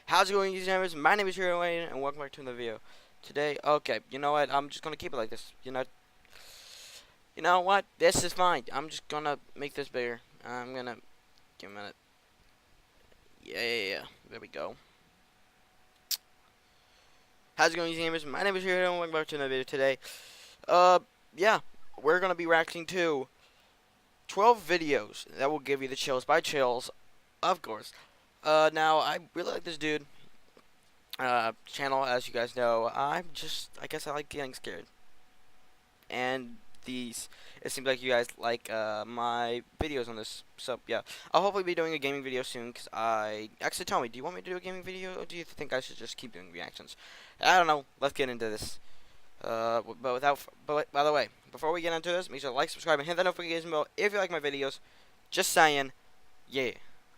How's it going, YouTube members? My name is Hero Wayne, and welcome back to another video. Today, okay, you know what? I'm just gonna keep it like this. You know what? This is fine. I'm just gonna make this bigger. I'm gonna give a minute. Yeah. There we go. How's it going, YouTube members? My name is Hero, and welcome back to another video today. Yeah, we're gonna be reacting to 12 videos that will give you the chills by Chills, of course. Now I really like this dude. Channel, as you guys know. I guess I like getting scared. And it seems like you guys like my videos on this. So yeah, I'll hopefully be doing a gaming video soon. Cause actually tell me, do you want me to do a gaming video, or do you think I should just keep doing reactions? I don't know. Let's get into this. By the way, before we get into this, make sure to like, subscribe, and hit that notification bell if you like my videos. Just saying, yeah.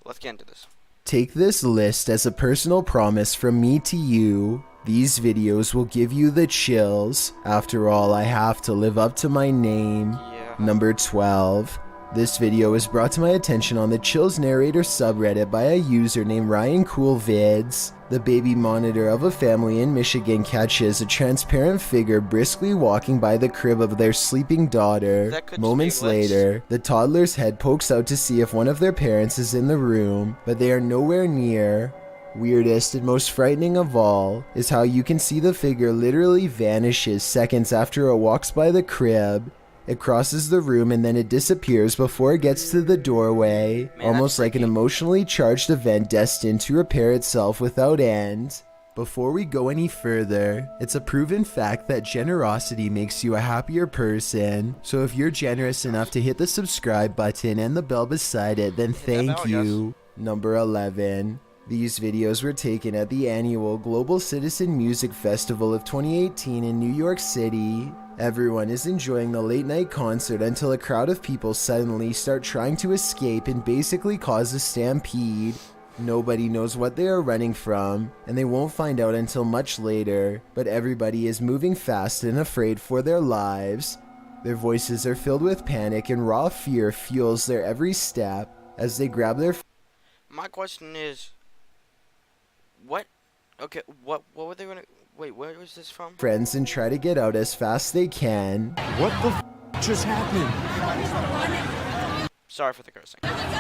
Let's get into this. Take this list as a personal promise from me to you. These videos will give you the chills. After all, I have to live up to my name. Yeah. Number 12. This video was brought to my attention on the Chills Narrator subreddit by a user named Ryan Coolvids. The baby monitor of a family in Michigan catches a transparent figure briskly walking by the crib of their sleeping daughter. Moments later, the toddler's head pokes out to see if one of their parents is in the room, but they are nowhere near. Weirdest and most frightening of all is how you can see the figure literally vanishes seconds after it walks by the crib. It crosses the room and then it disappears before it gets to the doorway, almost like an emotionally charged event destined to repair itself without end. Before we go any further, it's a proven fact that generosity makes you a happier person, so if you're generous enough to hit the subscribe button and the bell beside it, then thank you. Number 11. These videos were taken at the annual Global Citizen Music Festival of 2018 in New York City. Everyone is enjoying the late night concert until a crowd of people suddenly start trying to escape and basically cause a stampede. Nobody knows what they are running from, and they won't find out until much later, but everybody is moving fast and afraid for their lives. Their voices are filled with panic and raw fear fuels their every step as they grab their My question is, what were they gonna... Wait, where was this from? friends and try to get out as fast as they can. What the just happened? Sorry for the cursing. Nobody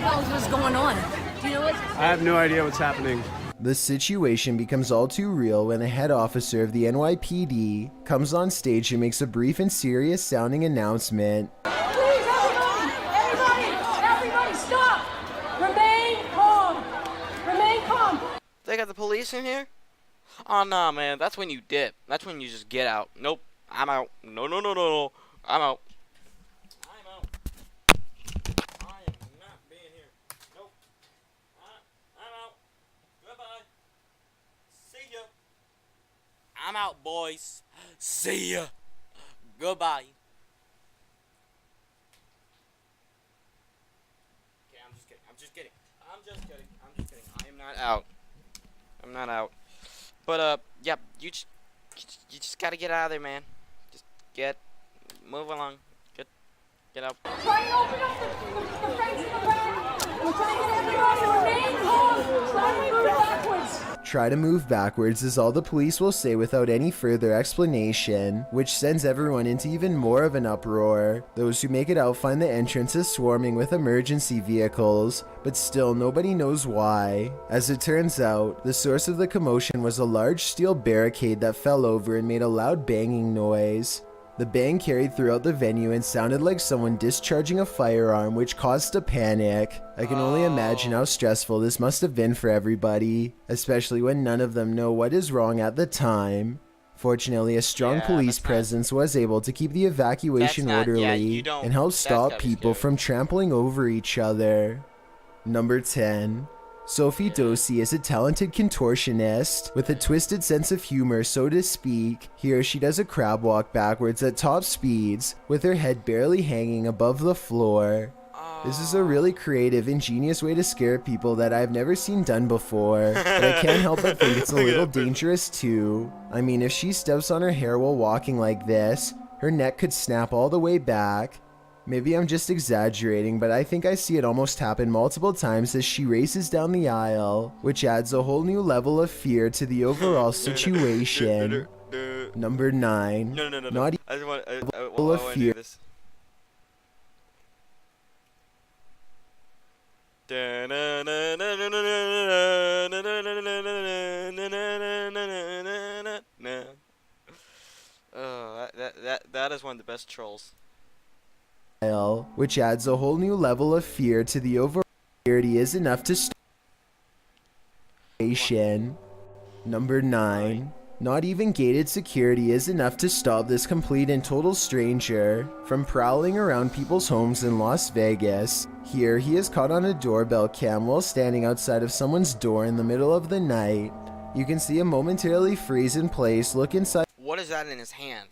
knows what's going on. Do you know what? I have no idea what's happening. The situation becomes all too real when the head officer of the NYPD comes on stage and makes a brief and serious sounding announcement. Please, everybody, stop! Remain calm. Remain calm. They got the police in here? Oh, nah, man. That's when you dip. That's when you just get out. Nope. I'm out. No. I'm out. I'm out. I am not being here. Nope. I'm out. Goodbye. See ya. I'm out, boys. See ya. Goodbye. Okay, I'm just kidding. I am not out. I'm not out. But yeah, you just gotta get out of there, man. Just move along. Get out. Try and open up the fence in the back. We're trying to get everybody to remain calm. Try to move backwards. Try to move backwards is all the police will say without any further explanation, which sends everyone into even more of an uproar. Those who make it out find the entrance is swarming with emergency vehicles, but still nobody knows why. As it turns out, the source of the commotion was a large steel barricade that fell over and made a loud banging noise. The bang carried throughout the venue and sounded like someone discharging a firearm, which caused a panic. I can only imagine how stressful this must have been for everybody, especially when none of them know what is wrong at the time. Fortunately, a strong police presence was able to keep the evacuation orderly and help stop people from trampling over each other. Number 10. Sophie Dosey is a talented contortionist with a twisted sense of humor, so to speak. Here she does a crab walk backwards at top speeds with her head barely hanging above the floor. This is a really creative, ingenious way to scare people that I've never seen done before, but I can't help but think it's a little dangerous too. I mean, if she steps on her hair while walking like this, her neck could snap all the way back. Maybe I'm just exaggerating, but I think I see it almost happen multiple times as she races down the aisle, which adds a whole new level of fear to the overall situation. Number 9. No. Not I just want. I Full of want to fear. do this. That is one of the best trolls. aisle, which adds a whole new level of fear to the overall security is enough to start. Number 9. Not even gated security is enough to stop this complete and total stranger from prowling around people's homes in Las Vegas. Here, he is caught on a doorbell cam while standing outside of someone's door in the middle of the night. You can see him momentarily freeze in place, look inside What is that in his hand?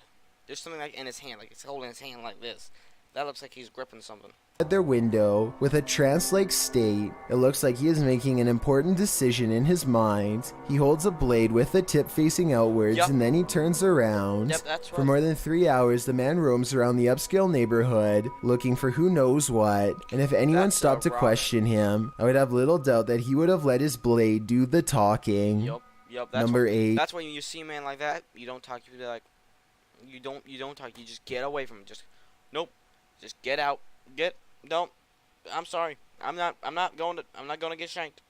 There's something like in his hand, like he's holding his hand like this. That looks like he's gripping something. their window with a trance-like state. It looks like he is making an important decision in his mind. He holds a blade with the tip facing outwards, Yup. and then he turns around. Yep, that's For right. more than 3 hours, the man roams around the upscale neighborhood looking for who knows what, and if anyone That's stopped to Robert. question him, I would have little doubt that he would have let his blade do the talking. Yup. That's Number what, 8. That's when you see a man like that, you don't talk. You be like, you don't talk. You just get away from him. Just, nope. Just get out. Don't. I'm sorry. I'm not going to get shanked.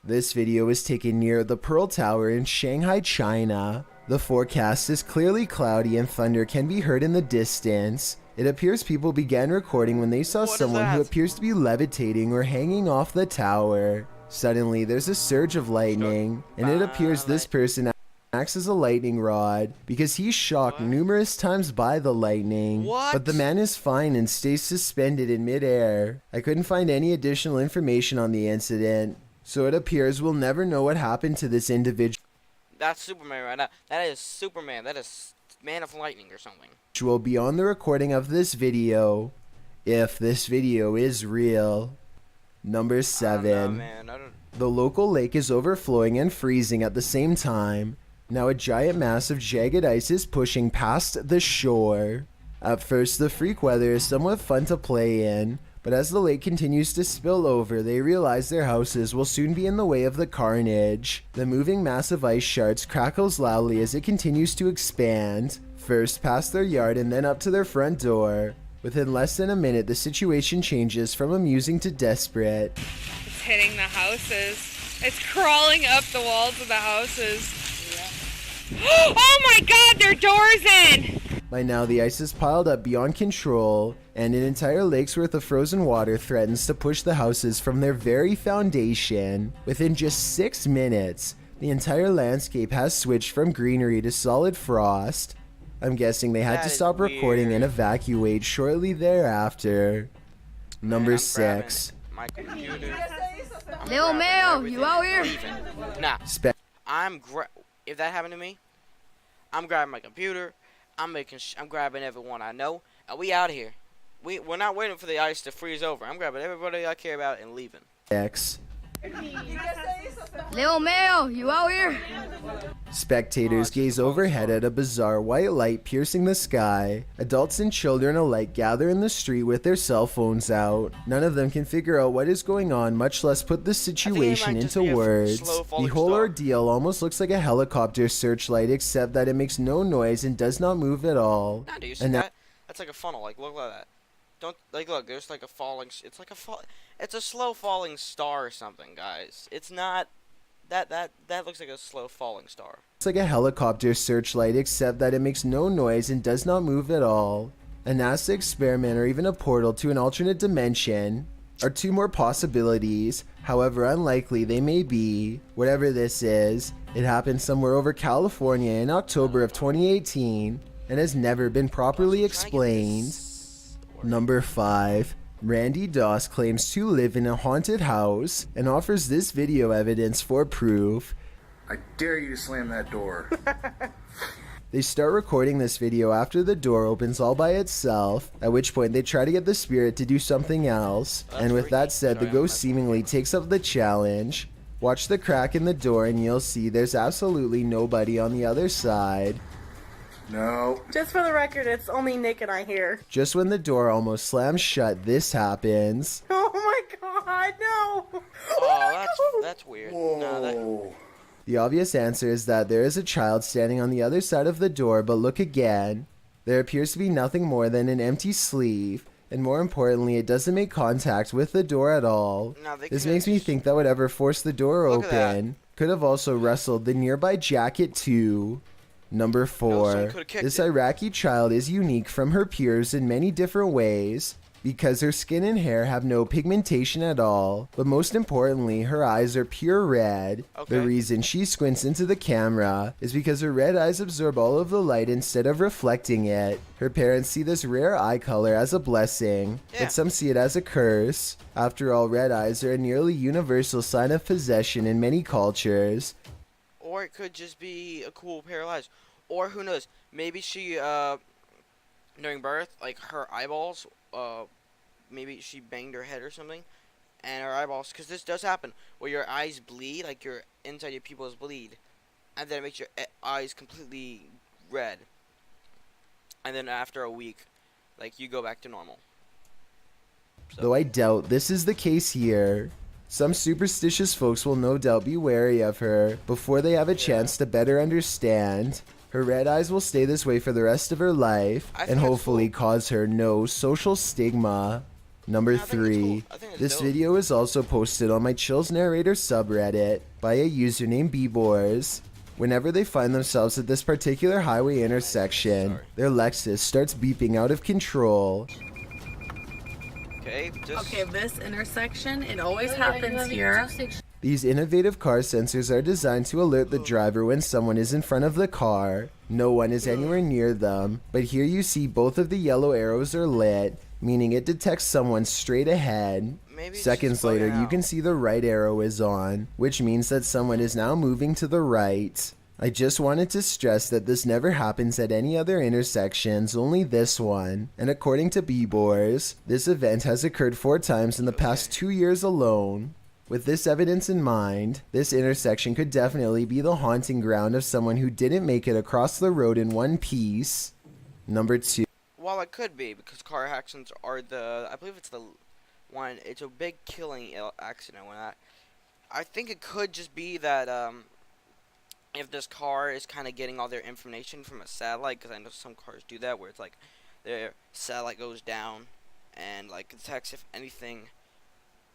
This video was taken near the Pearl Tower in Shanghai, China. The forecast is clearly cloudy and thunder can be heard in the distance. It appears people began recording when they saw What is someone who that? appears to be levitating or hanging off the tower. Suddenly, there's a surge of lightning, and it appears this person acts as a lightning rod because he's shocked What? numerous times by the lightning. What? But the man is fine and stays suspended in midair. I couldn't find any additional information on the incident, so it appears we'll never know what happened to this individual. That's Superman right now. That is Superman. That is Man of Lightning or something. Beyond the recording of this video, if this video is real. Number I 7. don't know, man. I don't. The local lake is overflowing and freezing at the same time. Now a giant mass of jagged ice is pushing past the shore. At first, the freak weather is somewhat fun to play in, but as the lake continues to spill over, they realize their houses will soon be in the way of the carnage. The moving mass of ice shards crackles loudly as it continues to expand, first past their yard and then up to their front door. Within less than a minute, the situation changes from amusing to desperate. It's hitting the houses. It's crawling up the walls of the houses. Oh my god, their door's in! By now, the ice is piled up beyond control, and an entire lake's worth of frozen water threatens to push the houses from their very foundation. Within just 6 minutes, the entire landscape has switched from greenery to solid frost. I'm guessing they had That to is stop recording and weird. evacuate shortly thereafter. Number Man, I'm grabbing 6. My computer. I'm Lil grabbing Mayo, everything you out and here? leaving. Nah, Spe- if that happened to me, I'm grabbing my computer. I'm grabbing everyone I know, and we out of here. We're not waiting for the ice to freeze over. I'm grabbing everybody I care about and leaving. X. Lil Mayo, you out here? Spectators gaze overhead at a bizarre white light piercing the sky. Adults and children alike gather in the street with their cell phones out. None of them can figure out what is going on, much less put the situation might just into be a words. slow The falling whole star. ordeal almost looks like a helicopter searchlight, except that it makes no noise and does not move at all. Nah, do you see And that? That's like a funnel. Like, look like that. Don't like look. There's like a falling. It's like a fall. It's a slow falling star or something, guys. It's not. That looks like a slow falling star. It's like a helicopter searchlight, except that it makes no noise and does not move at all. A NASA experiment or even a portal to an alternate dimension are 2 more possibilities, however unlikely they may be. Whatever this is, it happened somewhere over California in October of 2018 and has never been properly explained. Number 5. Randy Doss claims to live in a haunted house and offers this video evidence for proof. I dare you to slam that door. They start recording this video after the door opens all by itself, at which point they try to get the spirit to do something else. That's And with that freaky. said, the Sorry, I'm ghost messing seemingly takes up the challenge. Watch the crack in the door and you'll see there's absolutely nobody on the other side. No. Just for the record, it's only Nick and I here. Just when the door almost slams shut, this happens. Oh my god, no! Oh, that's weird. No, that, Whoa. The obvious answer is that there is a child standing on the other side of the door, but look again. There appears to be nothing more than an empty sleeve, and more importantly, it doesn't make contact with the door at all. No, they This could've makes me just- think that whatever forced the door Look at that. open could have also wrestled the nearby jacket too. Number someone 4. could've kicked This it. Iraqi child is unique from her peers in many different ways because her skin and hair have no pigmentation at all, but most importantly, her eyes are pure red. Okay. The reason she squints into the camera is because her red eyes absorb all of the light instead of reflecting it. Her parents see this rare eye color as a blessing, Yeah. but some see it as a curse. After all, red eyes are a nearly universal sign of possession in many cultures. or it could just be a cool pair of eyes. Or who knows? Maybe she, during birth, like her eyeballs, maybe she banged her head or something, and her eyeballs, because this does happen, where your eyes bleed, like your inside your pupils bleed, and then it makes your eyes completely red. And then after a week, like, you go back to normal. Though I doubt this is the case here. Some superstitious folks will no doubt be wary of her before they have a chance to better understand. Her red eyes will stay this way for the rest of her life I think and that's hopefully cool. cause her no social stigma. Number I think it's 3. cool. I think it's This dope. video is also posted on my Chills Narrator subreddit by a user named Bboars. Whenever they find themselves at this particular highway intersection, Sorry. their Lexus starts beeping out of control. Okay, just Okay, this intersection, it always happens here. These innovative car sensors are designed to alert the driver when someone is in front of the car. No one is anywhere near them, but here you see both of the yellow arrows are lit, meaning it detects someone straight ahead. maybe it's Seconds just later, bugging you out. can see the right arrow is on, which means that someone is now moving to the right. I just wanted to stress that this never happens at any other intersections, only this one. And according to Bboars, this event has occurred 4 times in the past 2 years alone. With this evidence in mind, this intersection could definitely be the haunting ground of someone who didn't make it across the road in one piece. Number 2. Well, it could be, because car accidents are I believe it's the one, it's a big killing accident when I think it could just be that, if this car is kind of getting all their information from a satellite, because I know some cars do that, where it's like, their satellite goes down, and, like, detects if anything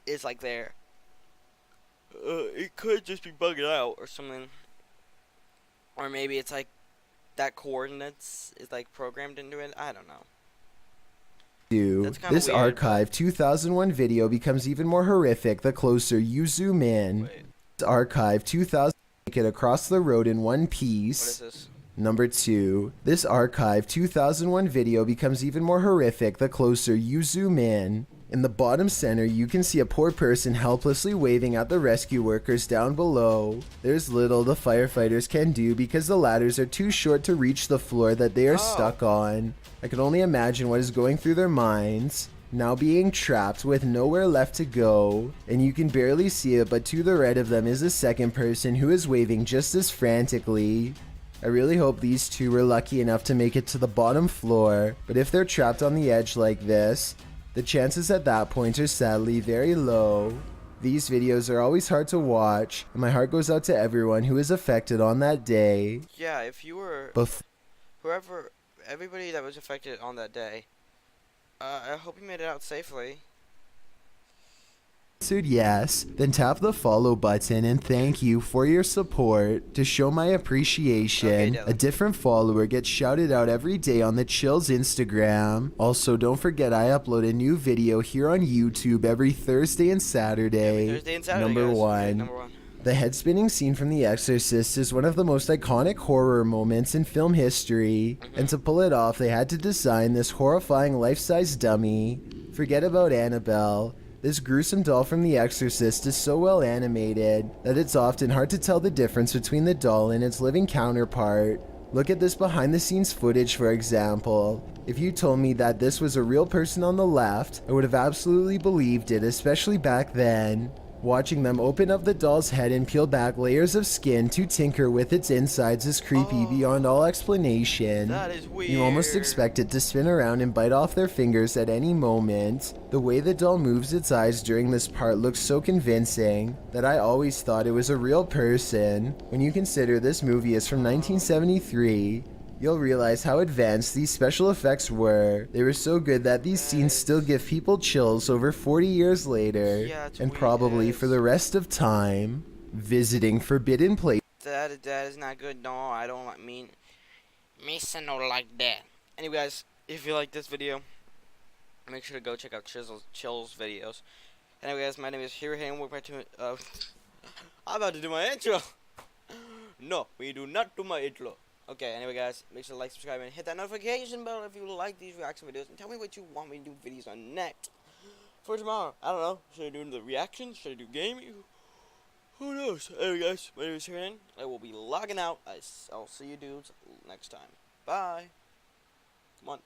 is, like, there. It could just be bugged out, or something. Or maybe it's, like, that coordinates is, like, programmed into it. I don't know. That's kinda This weird, archive 2001 video becomes even more horrific the closer you zoom in. Wait, This archive 2000 make it across the road in one what is piece. this? Number 2. This archive 2001 video becomes even more horrific the closer you zoom in. In the bottom center, you can see a poor person helplessly waving at the rescue workers down below. There's little the firefighters can do because the ladders are too short to reach the floor that they are stuck on. I can only imagine what is going through their minds. Now being trapped with nowhere left to go, and you can barely see it, but to the right of them is a second person who is waving just as frantically. I really hope these two were lucky enough to make it to the bottom floor, but if they're trapped on the edge like this, the chances at that point are sadly very low. These videos are always hard to watch, and my heart goes out to everyone who is affected on that day. Yeah, if you were everybody that was affected on that day, I hope you made it out safely. Answered yes, then tap the follow button and thank you for your support. To show my appreciation, Okay, Dylan. a different follower gets shouted out every day on the Chills Instagram. Also, don't forget I upload a new video here on YouTube every Thursday and Saturday. Thursday and Saturday, Number guys. Okay, 1. number 1. The head-spinning scene from The Exorcist is one of the most iconic horror moments in film history, and to pull it off, they had to design this horrifying life-size dummy. Forget about Annabelle. This gruesome doll from The Exorcist is so well animated that it's often hard to tell the difference between the doll and its living counterpart. Look at this behind-the-scenes footage, for example. If you told me that this was a real person on the left, I would have absolutely believed it, especially back then. Watching them open up the doll's head and peel back layers of skin to tinker with its insides is creepy beyond all explanation. That is weird. You almost expect it to spin around and bite off their fingers at any moment. The way the doll moves its eyes during this part looks so convincing that I always thought it was a real person. When you consider this movie is from 1973, you'll realize how advanced these special effects were. They were so good that these scenes still give people chills over 40 years later, Yeah, it's and weird. probably for the rest of time. Visiting forbidden places. That is not good. No, I don't like me no like that. Anyway, guys, if you like this video, make sure to go check out Chill's videos. Anyway, guys, my name is Hero and welcome back to I'm about to do my intro. No, we do not do my intro. Okay, anyway, guys, make sure to like, subscribe, and hit that notification bell if you like these reaction videos. And tell me what you want me to do videos on next for tomorrow. I don't know. Should I do the reactions? Should I do gaming? Who knows? Anyway, guys, my name is Sharon. I will be logging out. I'll see you dudes next time. Bye. Come on.